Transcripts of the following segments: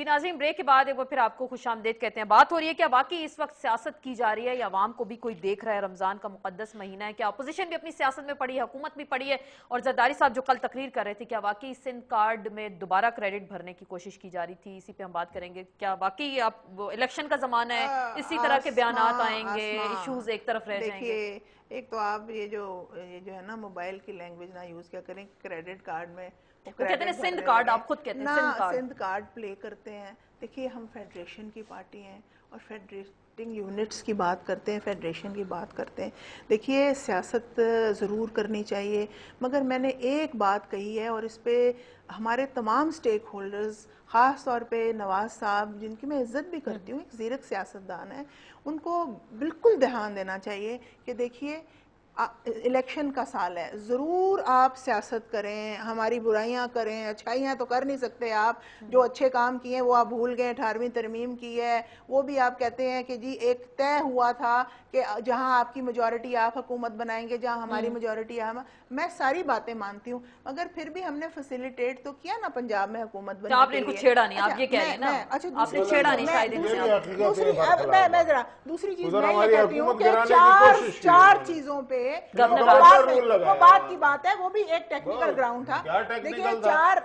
जी नाज़रीन, ब्रेक के बाद एक बार फिर आपको खुशामदीद कहते हैं। बात हो रही है क्या वाकई इस वक्त सियासत की जा रही है या आवाम को भी कोई देख रहा है? रमजान का मुकद्दस महीना है, क्या अपोजिशन भी अपनी सियासत में पड़ी है, हुकूमत भी पड़ी है? और जरदारी साहब जो कल तकरीर कर रहे थे, क्या वाकई सिंध कार्ड में दोबारा क्रेडिट भरने की कोशिश की जा रही थी? इसी पे हम बात करेंगे। क्या वाकई आप इलेक्शन का जमाना है, इसी तरह के बयानात आएंगे, इशूज एक तरफ रह जाएंगे? देखिए, एक तो आप ये जो है ना मोबाइल की लैंग्वेज ना यूज क्या करें। क्रेडिट कार्ड में वो कहते हैं सिंध कार्ड, आप खुद कहते हैं Sindh card. Sindh card play करते हैं। देखिए, हम फेडरेशन की पार्टी हैं और फेडरेटिंग यूनिट्स की बात करते हैं, फेडरेशन की बात करते हैं। देखिए, सियासत ज़रूर करनी चाहिए, मगर मैंने एक बात कही है और इस पे हमारे तमाम स्टेक होल्डर्स, ख़ास तौर पे नवाज साहब जिनकी मैं इज्जत भी करती हूँ, एक ज़ीरक सियासतदान है, उनको बिल्कुल ध्यान देना चाहिए कि देखिए इलेक्शन का साल है, ज़रूर आप सियासत करें, हमारी बुराइयां करें, अच्छाइयां तो कर नहीं सकते आप। जो अच्छे काम किए हैं वो आप भूल गए। 18वीं तरमीम की है, वो भी आप कहते हैं कि जी एक तय हुआ था कि जहां आपकी मेजॉरिटी आप हुकूमत बनाएंगे, जहां हमारी मेजॉरिटी हम। मैं सारी बातें मानती हूँ, मगर फिर भी हमने फैसिलिटेट तो किया ना पंजाब में हुकूमत बनने आपने के लिए। छेड़ा नहीं, आप ये कह रही हैं ना? अच्छा, आपने छेड़ा नहीं शायद। दूसरी चीज मैं ये कहती हूँ कि चार चीजों पे वो बात की बात है, वो भी एक टेक्निकल ग्राउंड था। देखिए, चार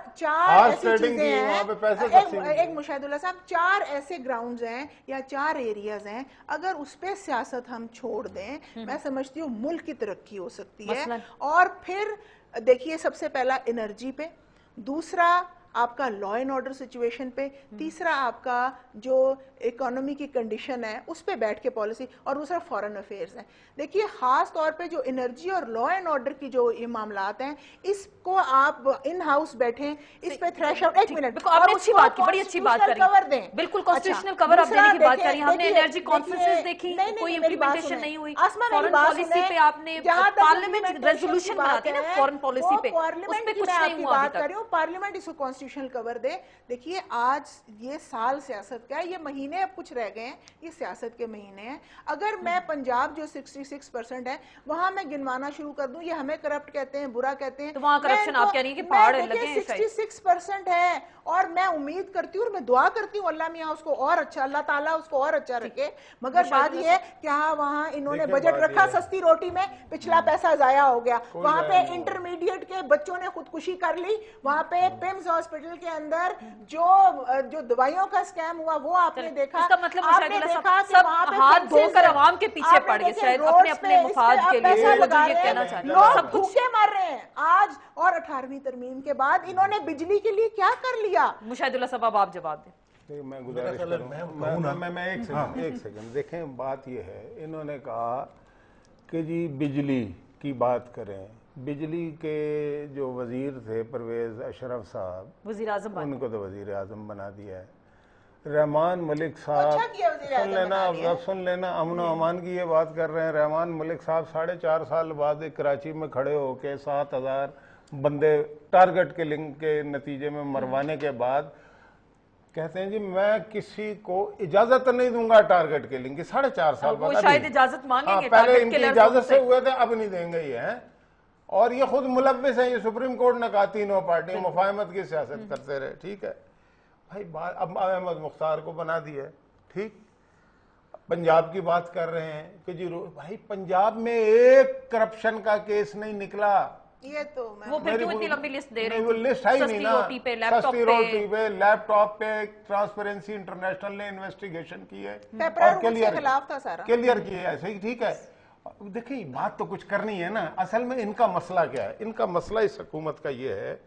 ऐसी चीजें हैं, एक मुशाहिदुल्लाह साहब, चार ऐसे ग्राउंड्स हैं या चार एरियाज हैं, अगर उस पे सियासत हम छोड़ दें, मैं समझती हूँ मुल्क की तरक्की हो सकती है। और फिर देखिए, सबसे पहला एनर्जी पे, दूसरा आपका लॉ एंड ऑर्डर सिचुएशन पे, तीसरा आपका जो इकोनॉमी की कंडीशन है उस पे बैठ के पॉलिसी, और दूसरा फॉरेन अफेयर्स है। देखिए, खास तौर पे जो एनर्जी और लॉ एंड ऑर्डर की जो ये मामलात हैं, इसको आप इन हाउस बैठे इस पे थ्रेशोल्ड, एक मिनट, आपने अच्छी बात की, बड़ी अच्छी बात करी, कवर दें, बिल्कुल कॉन्स्टिट्यूशनल कवर आप देने की बात करी। हमने एनर्जी कॉन्फ्रेंसेस देखी, कोई इम्प्लीमेंटेशन नहीं हुई। फॉरेन पॉलिसी पे आपने पार्लियामेंट रेजोल्यूशन बनाती है ना फॉरेन पॉलिसी पे, उस पे कुछ नहीं हुआ अभी तक। पार्लियामेंट इसको कॉन्स्टिट्यूशनल कवर दे। देखिए, आज ये साल सियासत का है, ये महीने अब कुछ रह गए हैं, ये सियासत के महीने हैं। अगर मैं पंजाब जो 66% है वहां मैं गिनवाना शुरू कर दूं, ये हमें करप्ट कहते हैं, बुरा कहते हैं, तो वहां करप्शन आप कह रही हैं कि पहाड़ लगे हैं? 66% है, और मैं उम्मीद करती हूँ और मैं दुआ करती हूँ अल्लाह मियाँ उसको और अच्छा, अल्लाह ताला उसको और अच्छा रखे। मगर बात ये है कि हाँ, वहाँ इन्होंने बजट रखा सस्ती रोटी में, पिछला पैसा जाया हो गया। वहां पे इंटरमीडिएट के बच्चों ने खुदकुशी कर ली। वहां पे पिम्स हॉस्पिटल के अंदर जो दवाइयों का स्कैम हुआ वो आपने देखा। इसका मतलब आपने देखा कि वहां पे हाथ धोकर आवाम के पीछे पड़ गए, शायद अपने अपने मुफाद के लिए। ये कहना चाहते हैं लोग भूखे मर रहे हैं आज, और 18वीं तरमीम के बाद इन्होंने बिजली के लिए क्या कर लिया? मुशाहिदुल्लाह साहब, आप जवाब दें। मैं गुजारिश करूं, मैं एक सेकंड देखें। बात यह है, इन्होंने कहा कि जी बिजली की बात करें। बिजली के जो वजीर थे परवेज अशरफ साहब, वजीर आजम, उनको तो वजीर आजम बना दिया है। रहमान मलिक साहब, सुन लेना, अमन अमान की ये बात कर रहे हैं। रहमान मलिक साहब 4.5 साल बाद कराची में खड़े होके 7,000 बंदे टारगेट किलिंग के नतीजे में मरवाने के बाद कहते हैं जी मैं किसी को इजाजत नहीं दूंगा टारगेट किलिंग की। 4.5 साल बाद शायद इजाजत मांगेंगे, पहले इनकी इजाजत से हुए थे, अब नहीं देंगे ये हैं। और ये खुद मुलव्विस है, ये सुप्रीम कोर्ट ने कहा तीनों पार्टी मुफाहमत की सियासत करते रहे। ठीक है भाई, बात अब अहमद मुख्तार को बना दिया, ठीक। पंजाब की बात कर रहे हैं कि जी भाई पंजाब में एक करप्शन का केस नहीं निकला। ये तो वो फिर क्यों इतनी लंबी लिस्ट दे रहे हैं? वो लिस्ट है ही नहीं ना। रोटी पे, सस्ती रोटी पे, लैपटॉप पे ट्रांसपेरेंसी इंटरनेशनल ने इन्वेस्टिगेशन की है और क्लियर किया है। सही, ठीक है। देखिए, बात तो कुछ करनी है ना। असल में इनका मसला क्या है? इनका मसला इस हुकूमत का ये है,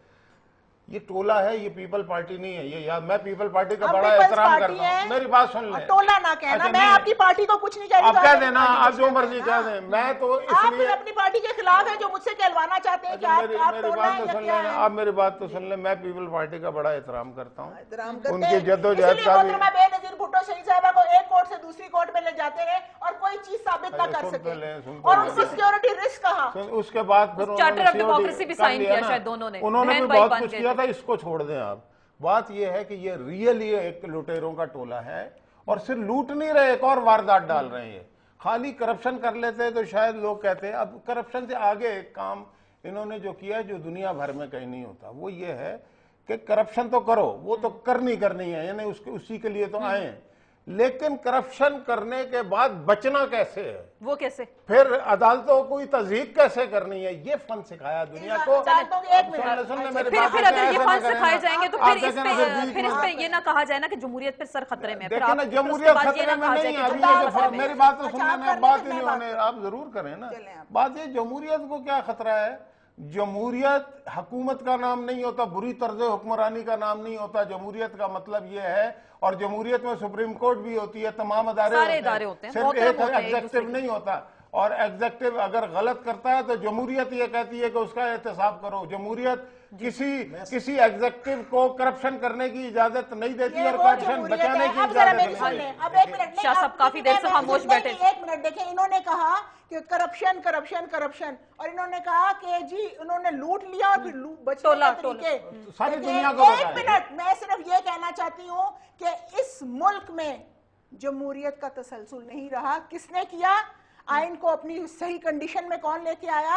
ये टोला है, ये पीपल पार्टी नहीं है। ये यार, मैं पीपल पार्टी का बड़ा एहतराम करता हूँ, मेरी बात सुन ले। टोला ना कहना, मैं आपकी पार्टी को कुछ नहीं कह रही। आप कह देना, आप जो मर्जी कह दें, मैं तो इसलिए अपनी पार्टी के खिलाफ है जो मुझसे कहलवाना चाहते हैं कि आप मेरी बात तो सुन लेना। आप मेरी बात तो सुन ले। मैं पीपल पार्टी का बड़ा एहतराम करता हूँ, उनकी जद्दोजहद का भी। बेनजीर भुट्टो शहीद साहबा को एक कोर्ट से दूसरी कोर्ट में ले जाते रहे और कोई चीज साबित ना कर सके, और उनकी सिक्योरिटी रिस्क कहा। उसके बाद फिर चार्टर ऑफ डेमोक्रेसी भी साइन किया शायद दोनों ने। उन्होंने भी बहुत कुछ किया था, इसको छोड़ दें आप। बात यह है कि ये रियल ये एक लुटेरों का टोला है, और सिर्फ लूट नहीं रहे, एक और वारदात डाल रहे हैं। खाली करप्शन कर लेते तो शायद लोग कहते हैं। अब करप्शन से आगे एक काम इन्होंने जो किया है, जो दुनिया भर में कहीं नहीं होता, वो ये है कि करप्शन तो करो, वो तो करनी है, यानी उसके उसी के लिए तो आए हैं, लेकिन करप्शन करने के बाद बचना कैसे है, वो कैसे, फिर अदालतों को तज़हीक कैसे करनी है, ये फन सिखाया दुनिया को। फिर अगर ये फन सिखाए जाएंगे तो फिर इस पे ये ना कहा जाए ना कि जमहूरियत फिर सर खतरे में। देखिए ना, जमहूरियत खतरे में नहीं है। मेरी बात तो सुनने में बात ही नहीं होने, आप जरूर करें ना बात। ये जमहूरियत को क्या खतरा है? जमहूरियत हुकूमत का नाम नहीं होता, बुरी तर्ज हुक्मरानी का नाम नहीं होता। जमहूरियत का मतलब ये है, और जमहूरियत में सुप्रीम कोर्ट भी होती है, तमाम अदारे होते हैं, सिर्फ एक एग्जेक्टिव नहीं होता। और एग्जेक्टिव अगर गलत करता है तो जमहूरियत ये कहती है कि उसका एहतसाब करो। जमहूरियत किसी एग्जेक्टिव को करप्शन करने की इजाजत नहीं देती और करप्शन बचाने की इजाजत नहीं देती। अब 1 मिनट, शाह साहब काफी देर से खामोश बैठे। 1 मिनट देखें, इन्होंने कहा कि करप्शन करप्शन करप्शन, और इन्होंने कहा कि जी उन्होंने लूट लिया और फिर बचने के तरीके सारी दुनिया को। 1 मिनट, मैं सिर्फ ये कहना चाहती हूँ कि इस मुल्क में जमहूरियत का तसलसल नहीं रहा। किसने किया? आइन को अपनी सही कंडीशन में कौन लेके आया?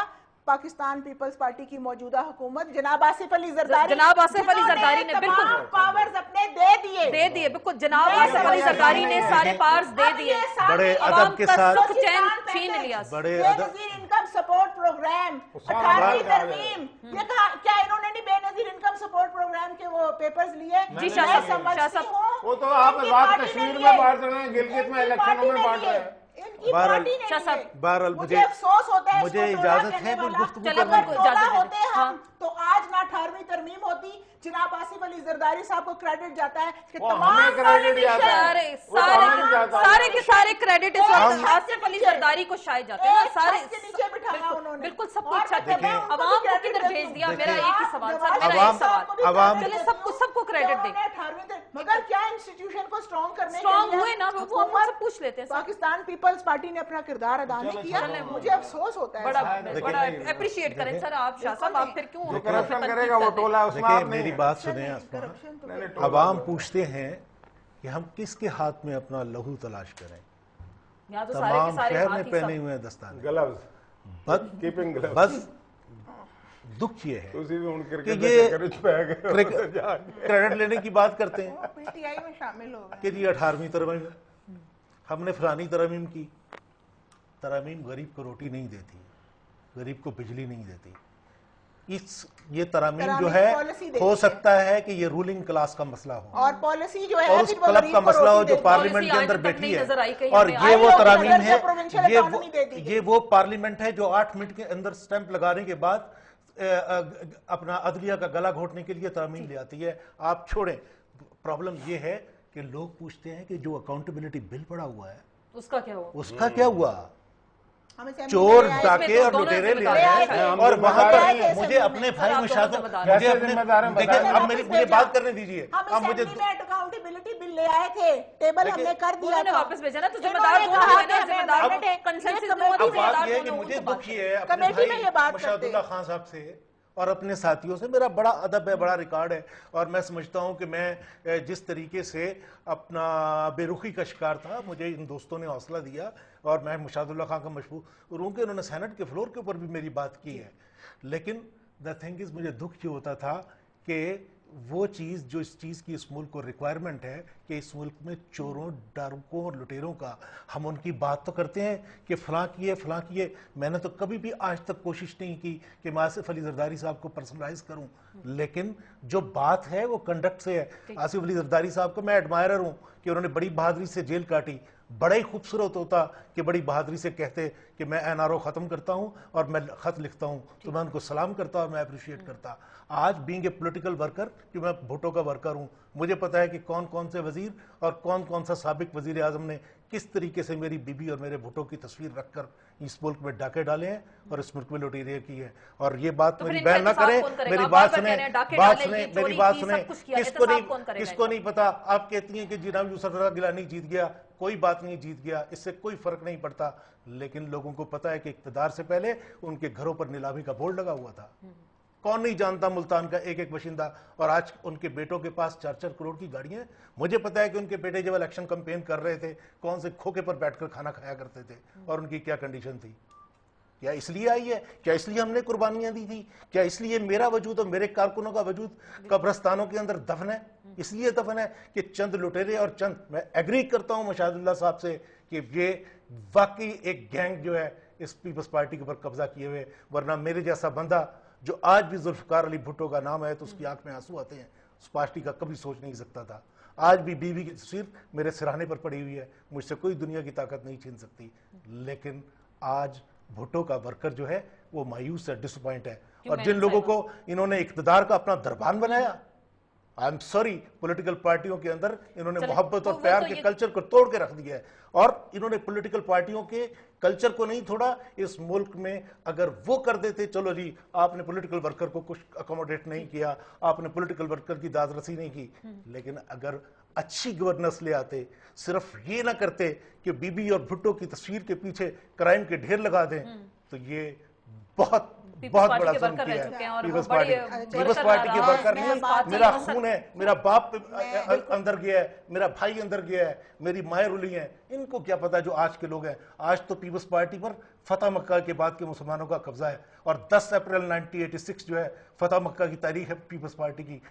पाकिस्तान पीपल्स पार्टी की मौजूदा हुकूमत, जनाब आसिफ अली जरदारी। जनाब आसिफ अली जरदारी ने बिल्कुल पावर्स अपने दे दिए बिल्कुल। जनाब आसिफ अली जरदारी ने सारे पावर्स दे दिए, बड़े अदब के साथ सुख चैन छीन लिया। बड़े बेनजीर इनकम सपोर्ट प्रोग्राम 18वीं तरमीम, ये कहा क्या इन्होंने नहीं बेनजीर इनकम सपोर्ट प्रोग्राम के वो पेपर्स लिए? जी शाह साहब, वो तो आप बात कश्मीर में बांट रहे हैं, गिलगित में इलेक्शनों में बांट रहे हैं। बहरहाल मुझे अफसोस होता है, मुझे इजाजत है कुछ गुफ्तगू करने की। होते हम तो आज ना 18वीं तरमीम होती। जनाब आसिफ अली जरदारी साहब को क्रेडिट जाता है कि तमाम सारे के सारे क्रेडिट इस वक्त आसिफ अली जरदारी को शायद जाते हैं। सारे के नीचे बिठाया उन्होंने, बिल्कुल सब कुछ अवाम को किधर भेज दिया। मेरा एक ही सवाल सर, मेरा एक सवाल, अवाम चलिए सबको क्रेडिट दें, मगर क्या इंस्टीट्यूशन को स्ट्रॉन्ग करने स्ट्रॉन्ग हुए ना, वो हम सब पूछ लेते हैं। पाकिस्तान पीपल्स पार्टी ने अपना किरदार अदा नहीं किया, मुझे अफसोस होता है। बड़ा अप्रिशिएट करें सर आप शाह साहब, आप फिर क्यों करप्शन करेगा वो टोला उसमें। देखिए मेरी बात सुने, अवाम पूछते हैं कि हम किसके हाथ में अपना लहू तलाश करें। तो तमाम शहर में पहने हुए दस्ताने, ग्लव्स, बस दुख ये है कि ये क्रेडिट लेने की बात करते हैं पीटीआई में शामिल हो गए कि जी 18वीं तरमीम हमने फलानी तरमीम की। तरमीम गरीब को रोटी नहीं देती, गरीब को बिजली नहीं देती। ये तरमीम जो है, हो सकता है कि ये रूलिंग क्लास का मसला हो, और पॉलिसी जो है और उस क्लब का मसला हो जो पार्लियामेंट के अंदर बैठी है। और ये वो तरमीम है, ये वो पार्लियामेंट है जो 8 मिनट के अंदर स्टैंप लगाने के बाद अपना अदलिया का गला घोटने के लिए तरमीम ले आती है। आप छोड़ें, प्रॉब्लम ये है कि लोग पूछते हैं कि जो अकाउंटेबिलिटी बिल पड़ा हुआ है उसका क्या हुआ, उसका क्या हुआ। चोर डाके और लुटेरे ले आए और वहां पर मुझे अपने भाई मुझे देखिए, अब मुझे बात करने दीजिए। अब मुझे अकाउंटेबिलिटी बिल ले आए थे, टेबल हमने कर दिया था, वापस भेजा ना, तो जिम्मेदार कौन है ना, जिम्मेदार कंसेंसस नहीं हुआ, अब बात ये है कि मुझे दुख ये है अपने भाई मुशादुल्लाह खान साहब से और अपने साथियों से मेरा बड़ा अदब है, बड़ा रिकॉर्ड है। और मैं समझता हूं कि मैं जिस तरीके से अपना बेरुखी का शिकार था, मुझे इन दोस्तों ने हौसला दिया और मैं मुशादुल्लाह खान का मशहूर हूं कि उन्होंने सेनेट के फ्लोर के ऊपर भी मेरी बात की है। लेकिन द थिंग इज, मुझे दुख ये होता था कि वो चीज़ जो इस चीज़ की इस मुल्क को रिक्वायरमेंट है कि इस मुल्क में चोरों, डाकुओं और लुटेरों का, हम उनकी बात तो करते हैं कि फलां किए। मैंने तो कभी भी आज तक कोशिश नहीं की कि मैं आसिफ अली जरदारी साहब को पर्सनलाइज करूं, लेकिन जो बात है वो कंडक्ट से है। आसिफ अली जरदारी साहब को मैं एडमायरर हूं कि उन्होंने बड़ी बहादुरी से जेल काटी। बड़ा ही खूबसूरत होता कि बड़ी बहादुरी से कहते कि मैं एनआरओ ख़त्म करता हूं और मैं ख़त लिखता हूं, तो मैं उनको सलाम करता और मैं अप्रिशिएट करता। आज बीइंग ए पॉलिटिकल वर्कर, कि मैं भुट्टो का वर्कर हूं, मुझे पता है कि कौन कौन से वजीर और कौन कौन सा साबिक वजीर आजम ने किस तरीके से मेरी बीबी और मेरे भुट्टो की तस्वीर रखकर इस मुल्क में डाके डाले हैं और इस मुल्क में लुटेरे की है। और ये बात तो मेरी बहन ना करे, मेरी बात सुने, मेरी बात सुने। किसको नहीं पता। आप कहती हैं कि जनाब यूसुफ गिलानी जीत गया, कोई बात नहीं, जीत गया, इससे कोई फर्क नहीं पड़ता। लेकिन लोगों को पता है कि इक़्तिदार से पहले उनके घरों पर नीलामी का बोर्ड लगा हुआ था। कौन नहीं जानता मुल्तान का एक एक बाशिंदा। और आज उनके बेटों के पास 4-4 करोड़ की गाड़ियां। मुझे पता है कि उनके बेटे जब इलेक्शन कैंपेन कर रहे थे, कौन से खोखे पर बैठकर खाना खाया करते थे और उनकी क्या कंडीशन थी। क्या इसलिए आई है? क्या इसलिए हमने कुर्बानियां दी थी? क्या इसलिए मेरा वजूद और मेरे कारकुनों का वजूद कब्रस्तानों के अंदर दफन है? इसलिए दफन है कि चंद लुटेरे और चंद, मैं एग्री करता हूं मशादुल्लाह साहब से कि ये वाकई एक गैंग जो है इस पीपल्स पार्टी के ऊपर कब्जा किए हुए, वरना मेरे जैसा बंदा जो आज भी जुल्फकार अली भुट्टो का नाम है तो उसकी आंख में आंसू आते हैं, उस पार्टी का कभी सोच नहीं सकता था। आज भी बीवी की तस्वीर मेरे सिरहाने पर पड़ी हुई है, मुझसे कोई दुनिया की ताकत नहीं छीन सकती। लेकिन आज भुट्टो का वर्कर जो है वो मायूस है, डिसअपॉइंट है। और जिन लोगों को इन्होंने इख्तिदार का अपना दरबान बनाया, आई एम सॉरी, पॉलिटिकल पार्टियों के अंदर इन्होंने मोहब्बत और प्यार के कल्चर को तोड़ के रख दिया है। और इन्होंने पॉलिटिकल पार्टियों के कल्चर को नहीं छोड़ा। इस मुल्क में अगर वो कर देते, चलो जी आपने पॉलिटिकल वर्कर को कुछ अकोमोडेट नहीं किया, आपने पॉलिटिकल वर्कर की दादरसी नहीं की, लेकिन अगर अच्छी गवर्नेंस ले आते, सिर्फ ये ना करते कि बीबी और भुट्टो की तस्वीर के पीछे क्राइम के ढेर लगा दें, तो ये बहुत बड़ा जुल्म किया है। पीपल्स पार्टी के वर्कर नहीं, मेरा खून है, मेरा बाप अंदर गया है, मेरा भाई अंदर गया है, मेरी माएँ रुली हैं, इनको क्या पता जो आज के लोग हैं। आज तो पीपल्स पार्टी पर फतह मक्का के बाद के मुसलमानों का कब्जा है, और 10 अप्रैल 1986 जो है फतह मक्का की तारीख है पीपल्स पार्टी की।